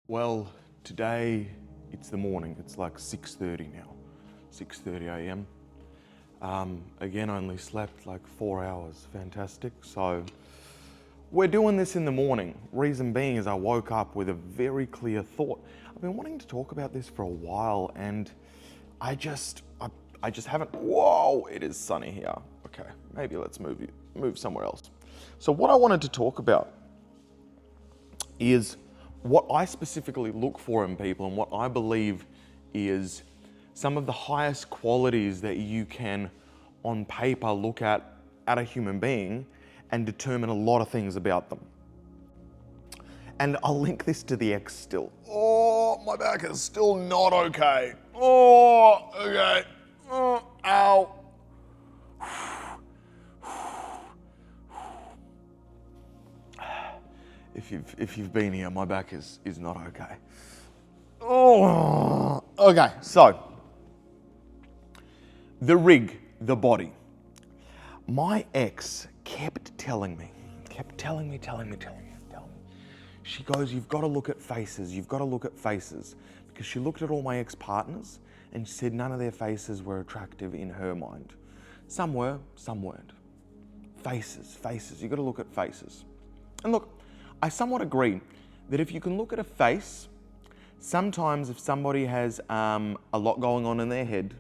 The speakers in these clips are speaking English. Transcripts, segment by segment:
Well, today it's the morning. It's like 6:30 now, 6:30 a.m. Again, I only slept like 4 hours. Fantastic. So we're doing this in the morning. Reason being is I woke up with a very clear thought. I've been wanting to talk about this for a while, and I just haven't. Whoa! It is sunny here. Okay, maybe let's move somewhere else. So what I wanted to talk about is what I specifically look for in people and what I believe is some of the highest qualities that you can, on paper, look at a human being and determine a lot of things about them. And I'll link this to the X still. Oh, my back is still not okay. Oh, okay. Oh, ow. If you've been here, my back is not okay. Oh, okay. So, the rig, the body. My ex kept telling me. She goes, you've got to look at faces. You've got to look at faces. Because she looked at all my ex-partners and she said none of their faces were attractive in her mind. Some were, some weren't. Faces. You've got to look at faces. And look, I somewhat agree that if you can look at a face, sometimes if somebody has a lot going on in their head,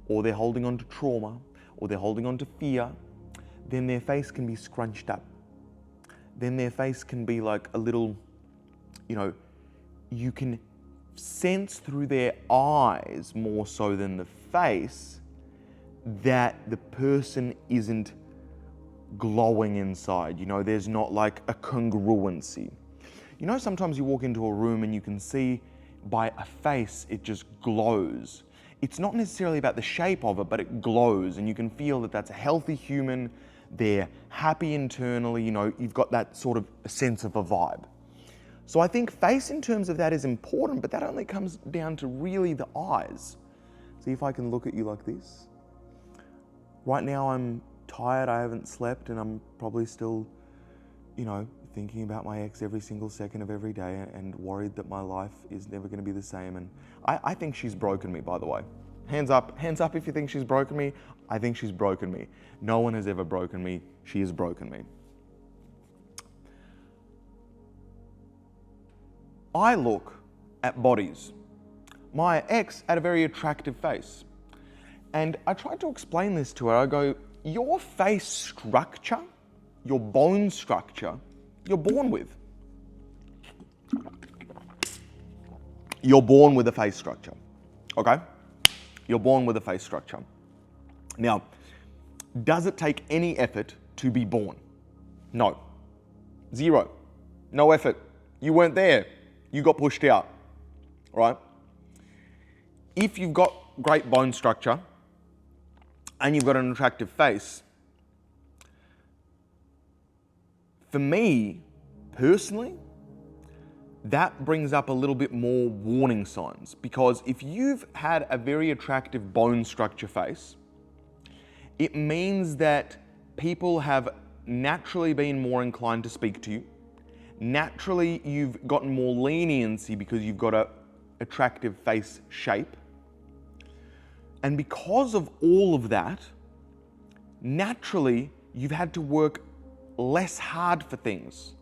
or they're holding on to trauma, or they're holding on to fear, then their face can be scrunched up. Then their face can be like a little, you can sense through their eyes more so than the face that the person isn't glowing inside. There's not like a congruency. Sometimes you walk into a room and you can see by a face, it just glows. It's not necessarily about the shape of it, but it glows and you can feel that that's a healthy human. They're happy internally, you've got that sort of sense of a vibe. So I think face in terms of that is important, but that only comes down to really the eyes. See if I can look at you like this. Right now I'm tired, I haven't slept, and I'm probably still, thinking about my ex every single second of every day and worried that my life is never going to be the same. And I think she's broken me, by the way. Hands up if you think she's broken me. I think she's broken me. No one has ever broken me. She has broken me. I look at bodies. My ex had a very attractive face. And I tried to explain this to her. I go, your face structure, your bone structure, you're born with. You're born with a face structure, okay? You're born with a face structure. Now, does it take any effort to be born? No. Zero. No effort. You weren't there. You got pushed out, right? If you've got great bone structure and you've got an attractive face, for me, personally, that brings up a little bit more warning signs, because if you've had a very attractive bone structure face, it means that people have naturally been more inclined to speak to you. Naturally, you've gotten more leniency because you've got an attractive face shape. And because of all of that, naturally, you've had to work less hard for things.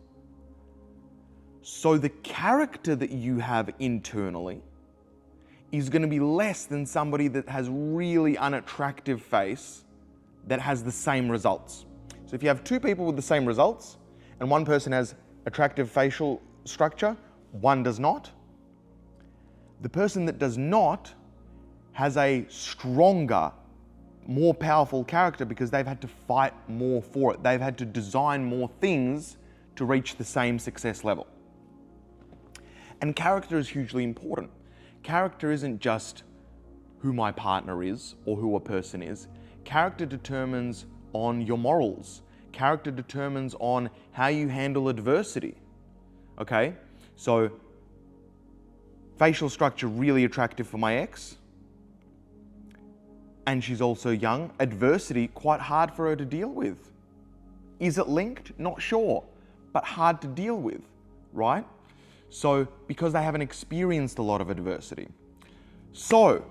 So the character that you have internally is going to be less than somebody that has really unattractive face that has the same results. So if you have two people with the same results and one person has attractive facial structure, one does not, the person that does not has a stronger, more powerful character because they've had to fight more for it. They've had to design more things to reach the same success level. And character is hugely important. Character isn't just who my partner is or who a person is. Character determines on your morals. Character determines on how you handle adversity. Okay? So, facial structure really attractive for my ex. And she's also young. Adversity, quite hard for her to deal with. Is it linked? Not sure, but hard to deal with, right? So, because they haven't experienced a lot of adversity. So,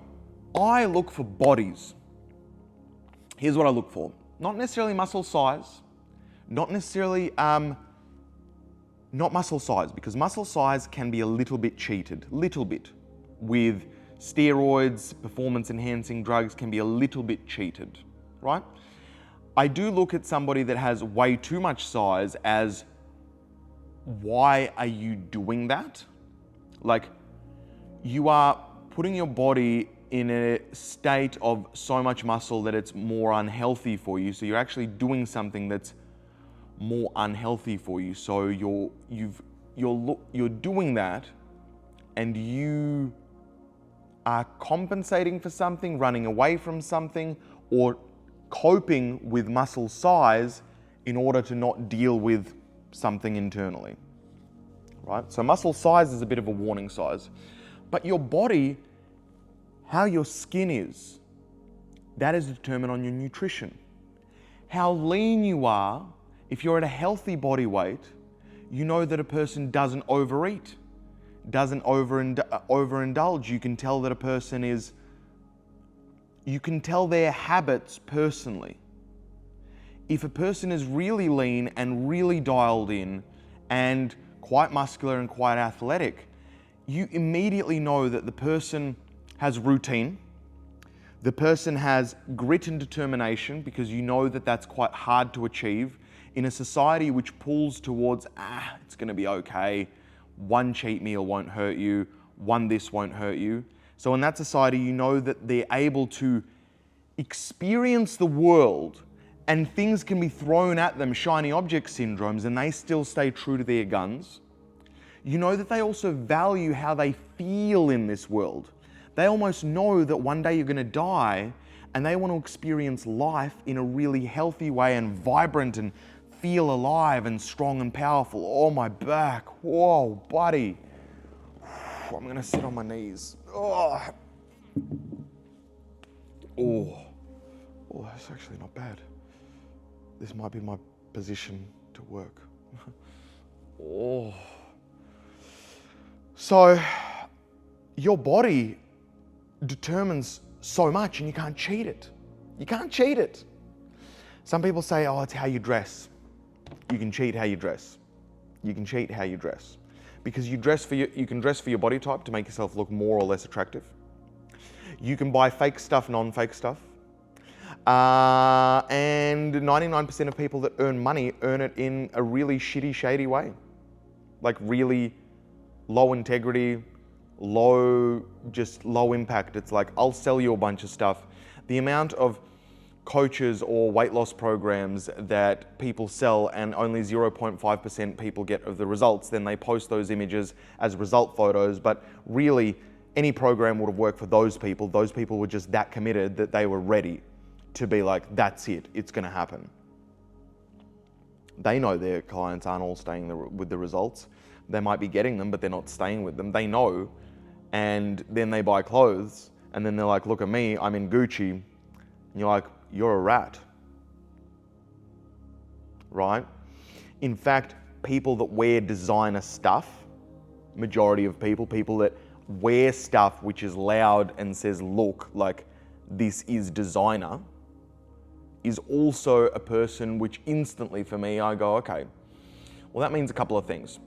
I look for bodies. Here's what I look for. Not necessarily muscle size, not necessarily, not muscle size, because muscle size can be a little bit cheated, with steroids, performance enhancing drugs can be a little bit cheated, right? I do look at somebody that has way too much size as, why are you doing that? Like, you are putting your body in a state of so much muscle that it's more unhealthy for you. So you're actually doing something that's more unhealthy for you. So you're doing that, and you are compensating for something, running away from something, or coping with muscle size in order to not deal with something internally, right? So muscle size is a bit of a warning size. But your body, how your skin is, that is determined on your nutrition. How lean you are, if you're at a healthy body weight, you know that a person doesn't overeat, doesn't overindulge. You can tell that a person is, you can tell their habits personally. If a person is really lean and really dialed in and quite muscular and quite athletic, you immediately know that the person has routine, the person has grit and determination, because you know that that's quite hard to achieve in a society which pulls towards, it's going to be okay, one cheat meal won't hurt you, one this won't hurt you. So in that society, you know that they're able to experience the world and things can be thrown at them, shiny object syndromes, and they still stay true to their guns. You know that they also value how they feel in this world. They almost know that one day you're going to die, and they want to experience life in a really healthy way and vibrant and feel alive and strong and powerful. Oh, my back. Whoa, buddy. I'm going to sit on my knees. Oh, that's actually not bad. This might be my position to work. So, your body determines so much, and you can't cheat it. You can't cheat it. Some people say, it's how you dress. You can cheat how you dress. You can cheat how you dress. Because you can dress for your body type to make yourself look more or less attractive. You can buy fake stuff, non-fake stuff. And 99% of people that earn money earn it in a really shitty, shady way. Like really low integrity, low impact. It's like, I'll sell you a bunch of stuff. The amount of coaches or weight loss programs that people sell and only 0.5% people get of the results, then they post those images as result photos. But really, any program would have worked for those people. Those people were just that committed that they were ready to be like, that's it, it's going to happen. They know their clients aren't all staying with the results. They might be getting them, but they're not staying with them. They know, and then they buy clothes, and then they're like, look at me, I'm in Gucci. And you're like, you're a rat, right? In fact, people that wear designer stuff, majority of people that wear stuff which is loud and says, look, like this is designer, is also a person which instantly for me, I go, okay, well that means a couple of things.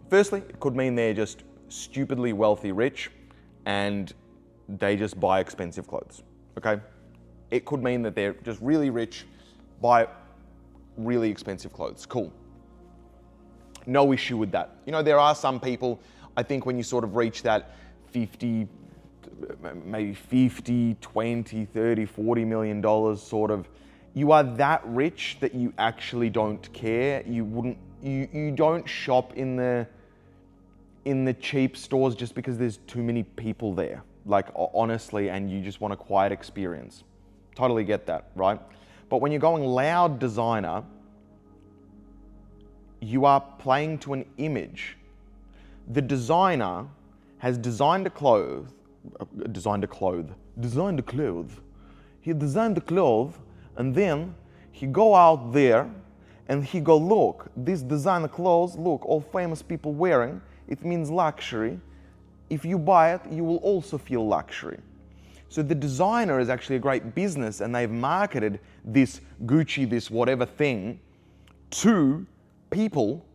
Firstly, it could mean they're just stupidly wealthy rich and they just buy expensive clothes, okay? It could mean that they're just really rich, buy really expensive clothes. Cool. No issue with that. You know, there are some people, I think when you sort of reach that 50, 20, 30, $40 million sort of, you are that rich that you actually don't care. You don't shop in the cheap stores just because there's too many people there, like honestly, and you just want a quiet experience. Totally get that, right? But when you're going loud designer, you are playing to an image. The designer has designed a cloth. He designed the cloth, and then he go out there And he go, look, this designer clothes, look, all famous people wearing, it means luxury. If you buy it, you will also feel luxury. So the designer is actually a great business, and they've marketed this Gucci, this whatever thing, to people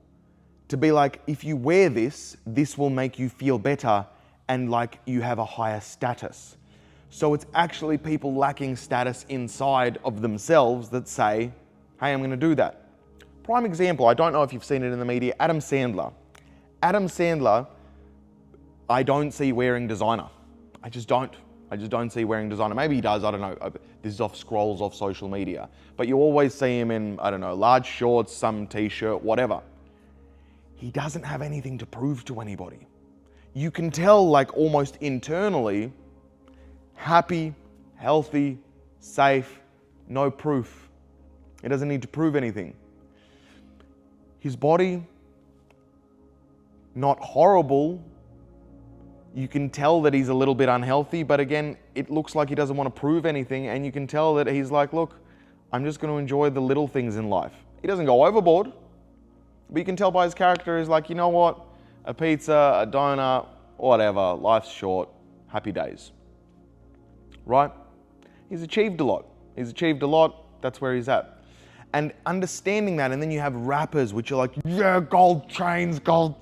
to be like, if you wear this, this will make you feel better and like you have a higher status. So it's actually people lacking status inside of themselves that say, hey, I'm going to do that. Prime example, I don't know if you've seen it in the media, Adam Sandler. Adam Sandler, I don't see wearing designer. I just don't see wearing designer. Maybe he does, I don't know. This is off scrolls off social media. But you always see him in, I don't know, large shorts, some t-shirt, whatever. He doesn't have anything to prove to anybody. You can tell, like, almost internally, happy, healthy, safe, no proof. He doesn't need to prove anything. His body, not horrible. You can tell that he's a little bit unhealthy, but again, it looks like he doesn't want to prove anything, and you can tell that he's like, look, I'm just going to enjoy the little things in life. He doesn't go overboard, but you can tell by his character, he's like, you know what, a pizza, a donut, whatever, life's short, happy days. Right? He's achieved a lot. That's where he's at. And understanding that, and then you have rappers which are like, yeah, gold chains, gold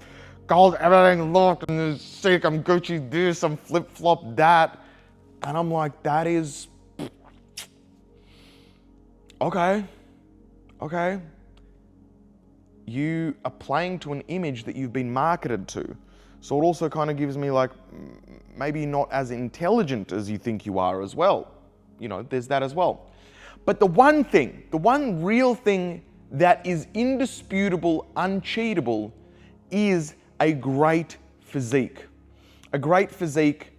everything, look, and there's sick, I'm Gucci this, I'm flip-flop that. And I'm like, that is, okay. You are playing to an image that you've been marketed to. So it also kind of gives me like, maybe not as intelligent as you think you are as well. You know, there's that as well. But the one real thing that is indisputable, uncheatable, is a great physique. A great physique,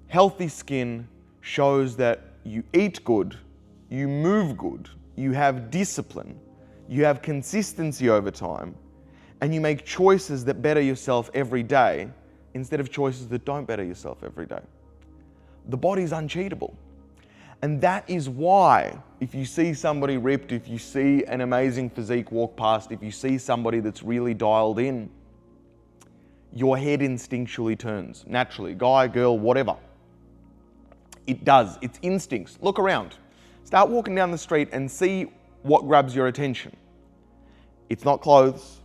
healthy skin, shows that you eat good, you move good, you have discipline, you have consistency over time, and you make choices that better yourself every day instead of choices that don't better yourself every day. The body's uncheatable. And that is why, if you see somebody ripped, if you see an amazing physique walk past, if you see somebody that's really dialed in, your head instinctually turns, naturally, guy, girl, whatever. It does, it's instincts. Look around. Start walking down the street and see what grabs your attention. It's not clothes.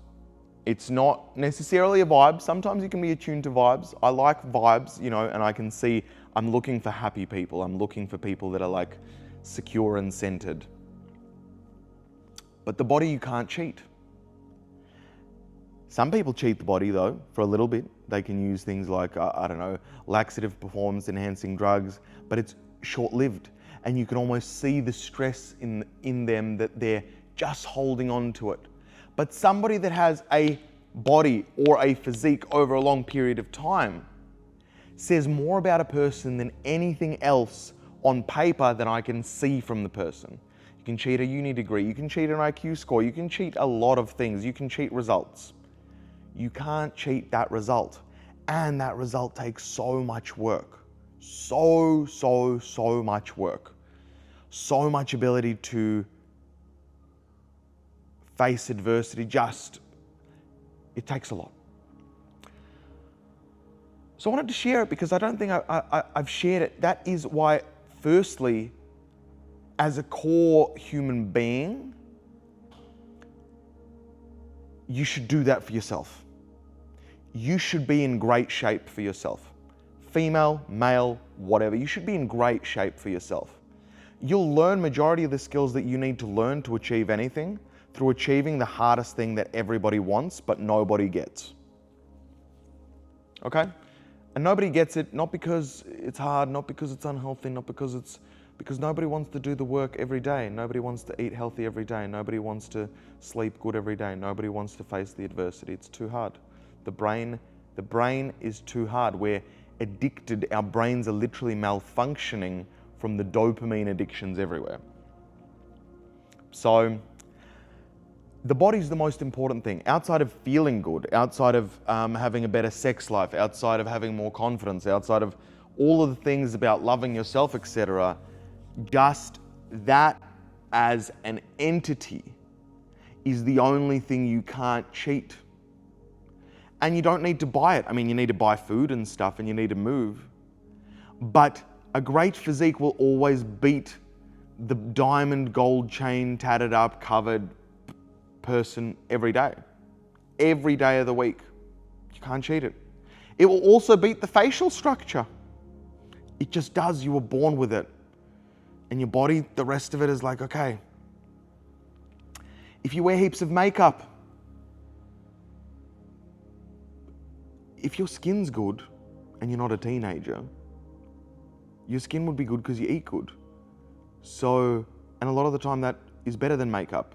It's not necessarily a vibe. Sometimes you can be attuned to vibes. I like vibes, you know, and I can see I'm looking for happy people. I'm looking for people that are like secure and centered. But the body you can't cheat. Some people cheat the body though, for a little bit. They can use things like, I don't know, laxative performance enhancing drugs, but it's short-lived. And you can almost see the stress in them that they're just holding on to it. But somebody that has a body or a physique over a long period of time says more about a person than anything else on paper that I can see from the person. You can cheat a uni degree, you can cheat an IQ score, you can cheat a lot of things, you can cheat results. You can't cheat that result. And that result takes so much work. So much work. So much ability to face adversity, it takes a lot. So I wanted to share it because I don't think I've shared it. That is why, firstly, as a core human being, you should do that for yourself. You should be in great shape for yourself. Female, male, whatever, you should be in great shape for yourself. You'll learn majority of the skills that you need to learn to achieve anything through achieving the hardest thing that everybody wants but nobody gets. Okay? And nobody gets it not because it's hard, not because it's unhealthy, not because nobody wants to do the work every day. Nobody wants to eat healthy every day. Nobody wants to sleep good every day. Nobody wants to face the adversity. It's too hard. The brain is too hard. We're addicted. Our brains are literally malfunctioning from the dopamine addictions everywhere. So the body's the most important thing. Outside of feeling good, outside of having a better sex life, outside of having more confidence, outside of all of the things about loving yourself, etc., just that as an entity is the only thing you can't cheat. And you don't need to buy it. I mean, you need to buy food and stuff and you need to move. But a great physique will always beat the diamond gold chain, tatted up, covered person every day. Every day of the week. You can't cheat it. It will also beat the facial structure. It just does. You were born with it. And your body, the rest of it is like, okay. If you wear heaps of makeup, if your skin's good and you're not a teenager, your skin would be good because you eat good. So, and a lot of the time that is better than makeup.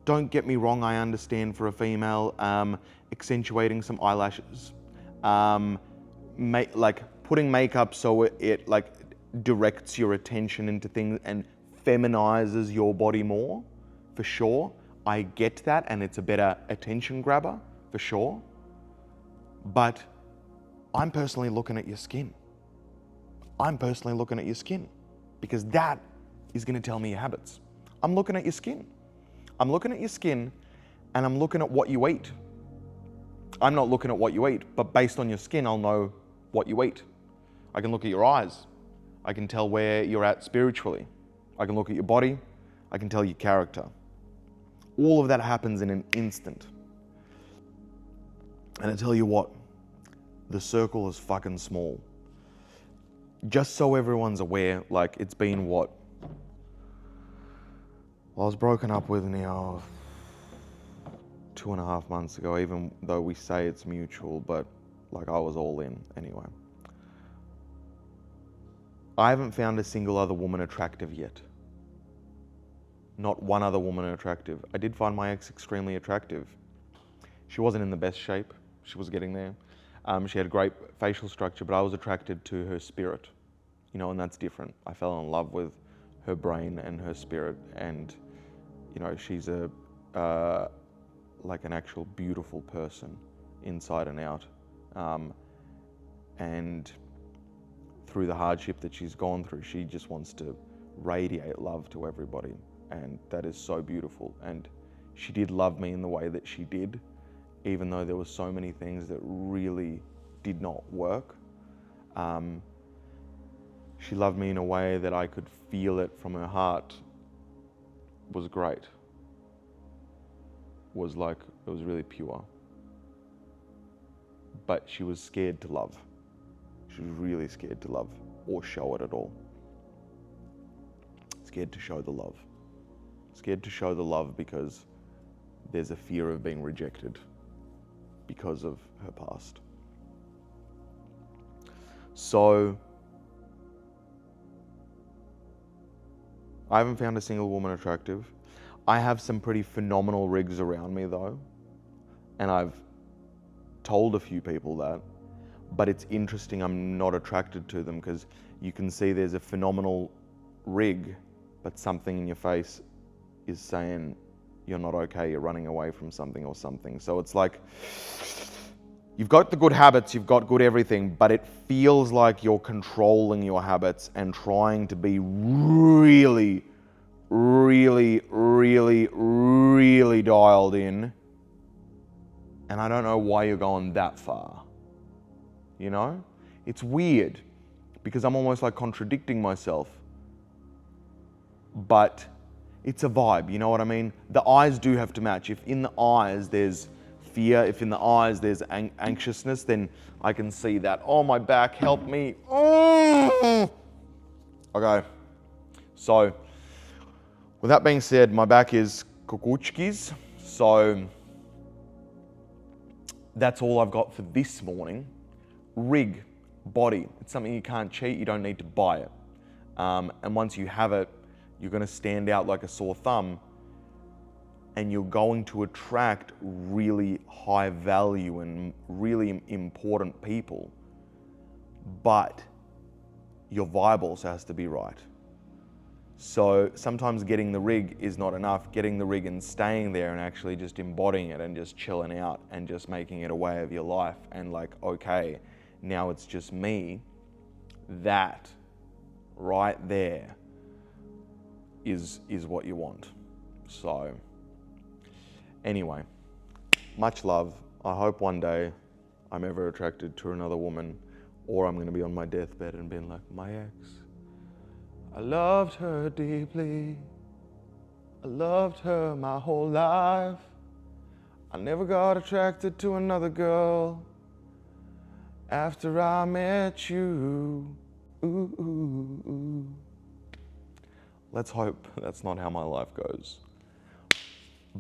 Don't get me wrong, I understand for a female, accentuating some eyelashes, like putting makeup so it like directs your attention into things and feminizes your body more, for sure. I get that, and it's a better attention grabber, for sure. But I'm personally looking at your skin. I'm personally looking at your skin because that is going to tell me your habits. I'm looking at your skin. I'm looking at your skin and I'm looking at what you eat. I'm not looking at what you eat, but based on your skin, I'll know what you eat. I can look at your eyes. I can tell where you're at spiritually. I can look at your body. I can tell your character. All of that happens in an instant. And I tell you what, the circle is fucking small. Just so everyone's aware, like it's been what? Well, I was broken up with now 2.5 months ago, even though we say it's mutual, but like I was all in anyway. I haven't found a single other woman attractive yet. Not one other woman attractive. I did find my ex extremely attractive. She wasn't in the best shape. She was getting there. She had great facial structure, but I was attracted to her spirit, you know, and that's different. I fell in love with her brain and her spirit, and you know, she's like an actual beautiful person inside and out. And through the hardship that she's gone through, she just wants to radiate love to everybody, and that is so beautiful. And she did love me in the way that she did, even though there were so many things that really did not work. She loved me in a way that I could feel it from her heart was great. Was like, it was really pure. But she was scared to love. She was really scared to love or show it at all. Scared to show the love. Scared to show the love because there's a fear of being rejected because of her past. So, I haven't found a single woman attractive. I have some pretty phenomenal rigs around me though, and I've told a few people that, but it's interesting I'm not attracted to them because you can see there's a phenomenal rig, but something in your face is saying you're not okay, you're running away from something or something. So it's like, you've got the good habits, you've got good everything, but it feels like you're controlling your habits and trying to be really, really, really, really dialed in. And I don't know why you're going that far. You know? It's weird because I'm almost like contradicting myself. But it's a vibe, you know what I mean? The eyes do have to match. If in the eyes there's fear, if in the eyes there's anxiousness, then I can see that. Oh, my back, help me. Oh. Okay. So, with that being said, my back is kukuchkis. So, that's all I've got for this morning. Rig, body. It's something you can't cheat. You don't need to buy it. And once you have it, you're going to stand out like a sore thumb, and you're going to attract really high value and really important people. But your vibe also has to be right. So sometimes getting the rig is not enough. Getting the rig and staying there and actually just embodying it and just chilling out and just making it a way of your life and like, okay, now it's just me. That right there is what you want. So Anyway, much love. I hope one day I'm ever attracted to another woman, or I'm going to be on my deathbed and being like, my ex, I loved her deeply. I loved her my whole life. I never got attracted to another girl after I met you. Ooh, ooh, ooh. Let's hope that's not how my life goes.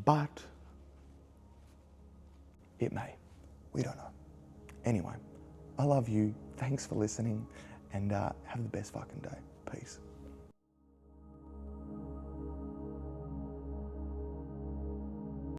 But it may. We don't know. Anyway, I love you. Thanks for listening, and have the best fucking day. Peace.